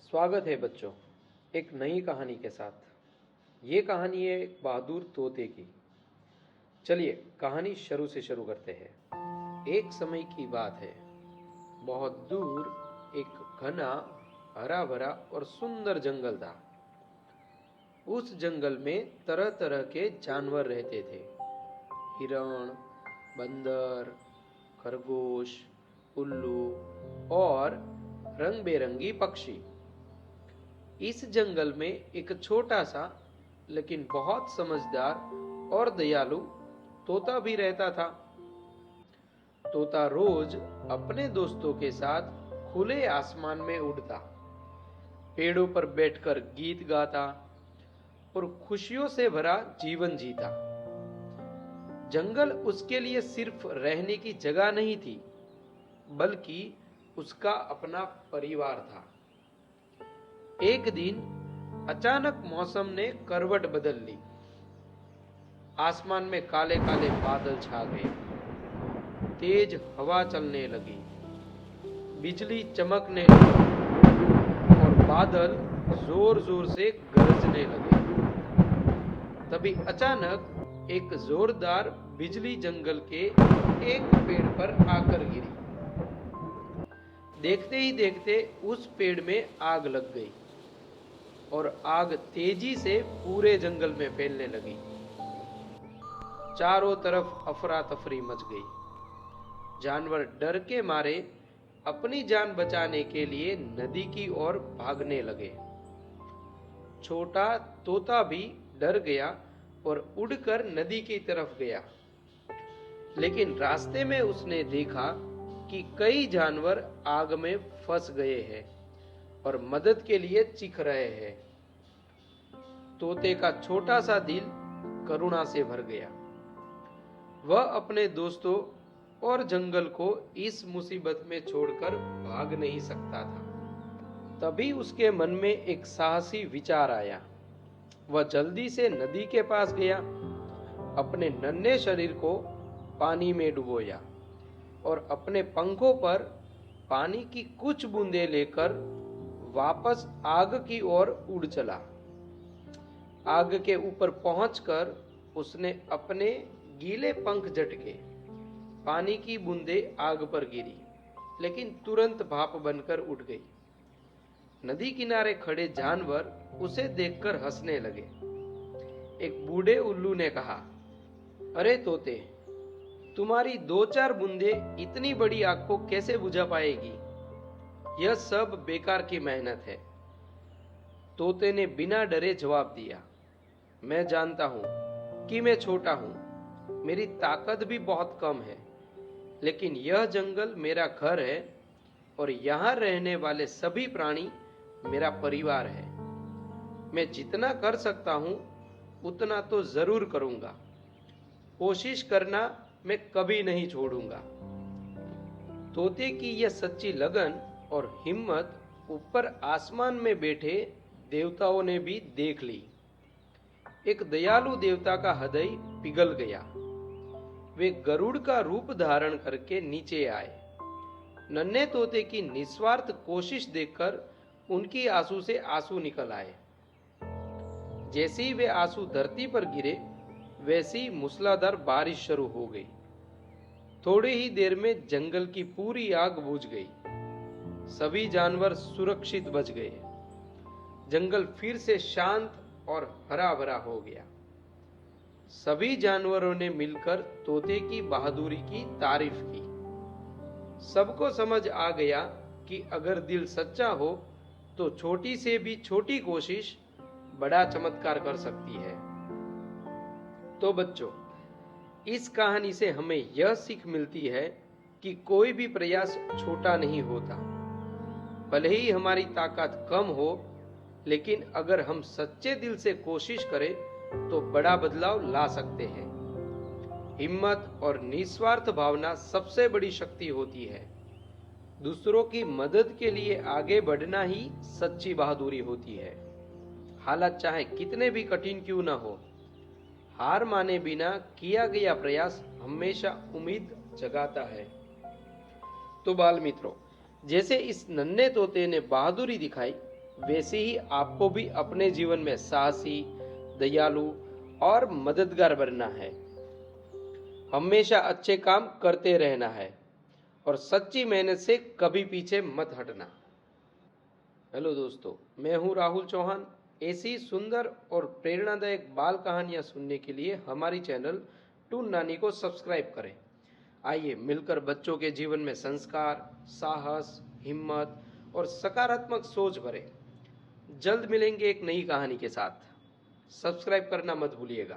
स्वागत है बच्चों, एक नई कहानी के साथ। ये कहानी है एक बहादुर तोते की। चलिए कहानी शुरू से शुरू करते हैं। एक समय की बात है, बहुत दूर एक घना हरा भरा और सुंदर जंगल था। उस जंगल में तरह तरह के जानवर रहते थे। हिरण, बंदर, खरगोश, उल्लू और रंग बेरंगी पक्षी। इस जंगल में एक छोटा सा लेकिन बहुत समझदार और दयालु तोता भी रहता था। तोता रोज अपने दोस्तों के साथ खुले आसमान में उड़ता, पेड़ों पर बैठकर गीत गाता और खुशियों से भरा जीवन जीता। जंगल उसके लिए सिर्फ रहने की जगह नहीं थी, बल्कि उसका अपना परिवार था। एक दिन अचानक मौसम ने करवट बदल ली। आसमान में काले काले बादल छा गए, तेज हवा चलने लगी, बिजली चमकने लगी और बादल जोर जोर से गरजने लगे। तभी अचानक एक जोरदार बिजली जंगल के एक पेड़ पर आकर गिरी। देखते ही देखते उस पेड़ में आग लग गई और आग तेजी से पूरे जंगल में फैलने लगी। चारों तरफ अफरा तफरी मच गई। जानवर डर के मारे अपनी जान बचाने के लिए नदी की ओर भागने लगे। छोटा तोता भी डर गया और उड़कर नदी की तरफ गया। लेकिन रास्ते में उसने देखा कि कई जानवर आग में फंस गए हैं और मदद के लिए चीख रहे हैं। तोते का छोटा सा दिल करुणा से भर गया। वह अपने दोस्तों और जंगल को इस मुसीबत में छोड़कर भाग नहीं सकता था। तभी उसके मन में एक साहसी विचार आया। वह जल्दी से नदी के पास गया, अपने नन्हे शरीर को पानी में डुबोया और अपने पंखों पर पानी की कुछ बूंदें लेकर वापस आग की ओर उड़ चला। आग के ऊपर पहुंचकर उसने अपने गीले पंख झटके। पानी की बूंदें आग पर गिरी, लेकिन तुरंत भाप बनकर उठ गई। नदी किनारे खड़े जानवर उसे देखकर हंसने लगे। एक बूढ़े उल्लू ने कहा, अरे तोते, तुम्हारी 2-4 बूंदें इतनी बड़ी आग को कैसे बुझा पाएगी? यह सब बेकार की मेहनत है। तोते ने बिना डरे जवाब दिया, मैं जानता हूं कि मैं छोटा हूं, मेरी ताकत भी बहुत कम है, लेकिन यह जंगल मेरा घर है और यहां रहने वाले सभी प्राणी मेरा परिवार है। मैं जितना कर सकता हूं उतना तो जरूर करूंगा। कोशिश करना मैं कभी नहीं छोड़ूंगा। तोते की यह सच्ची लगन और हिम्मत ऊपर आसमान में बैठे देवताओं ने भी देख ली। एक दयालु देवता का हृदय पिघल गया। वे गरुड़ का रूप धारण करके नीचे आए। नन्हे तोते की निस्वार्थ कोशिश देखकर उनकी आंसू से आंसू निकल आए। जैसे ही वे आंसू धरती पर गिरे, वैसी ही मूसलाधार बारिश शुरू हो गई। थोड़ी ही देर में जंगल की पूरी आग बुझ गई। सभी जानवर सुरक्षित बच गए। जंगल फिर से शांत और हरा भरा हो गया। सभी जानवरों ने मिलकर तोते की बहादुरी की तारीफ की। सबको समझ आ गया कि अगर दिल सच्चा हो तो छोटी से भी छोटी कोशिश बड़ा चमत्कार कर सकती है। तो बच्चों, इस कहानी से हमें यह सीख मिलती है कि कोई भी प्रयास छोटा नहीं होता। भले ही हमारी ताकत कम हो, लेकिन अगर हम सच्चे दिल से कोशिश करें तो बड़ा बदलाव ला सकते हैं। हिम्मत और निस्वार्थ भावना सबसे बड़ी शक्ति होती है। दूसरों की मदद के लिए आगे बढ़ना ही सच्ची बहादुरी होती है। हालात चाहे कितने भी कठिन क्यों ना हो, हार माने बिना किया गया प्रयास हमेशा उम्मीद जगाता है। तो बाल मित्रों, जैसे इस नन्हे तोते ने बहादुरी दिखाई, वैसे ही आपको भी अपने जीवन में साहसी, दयालु और मददगार बनना है। हमेशा अच्छे काम करते रहना है और सच्ची मेहनत से कभी पीछे मत हटना। हेलो दोस्तों, मैं हूं राहुल चौहान। ऐसी सुंदर और प्रेरणादायक बाल कहानियां सुनने के लिए हमारी चैनल टून नानी को सब्सक्राइब करें। आइए मिलकर बच्चों के जीवन में संस्कार, साहस, हिम्मत और सकारात्मक सोच भरें। जल्द मिलेंगे एक नई कहानी के साथ। सब्सक्राइब करना मत भूलिएगा।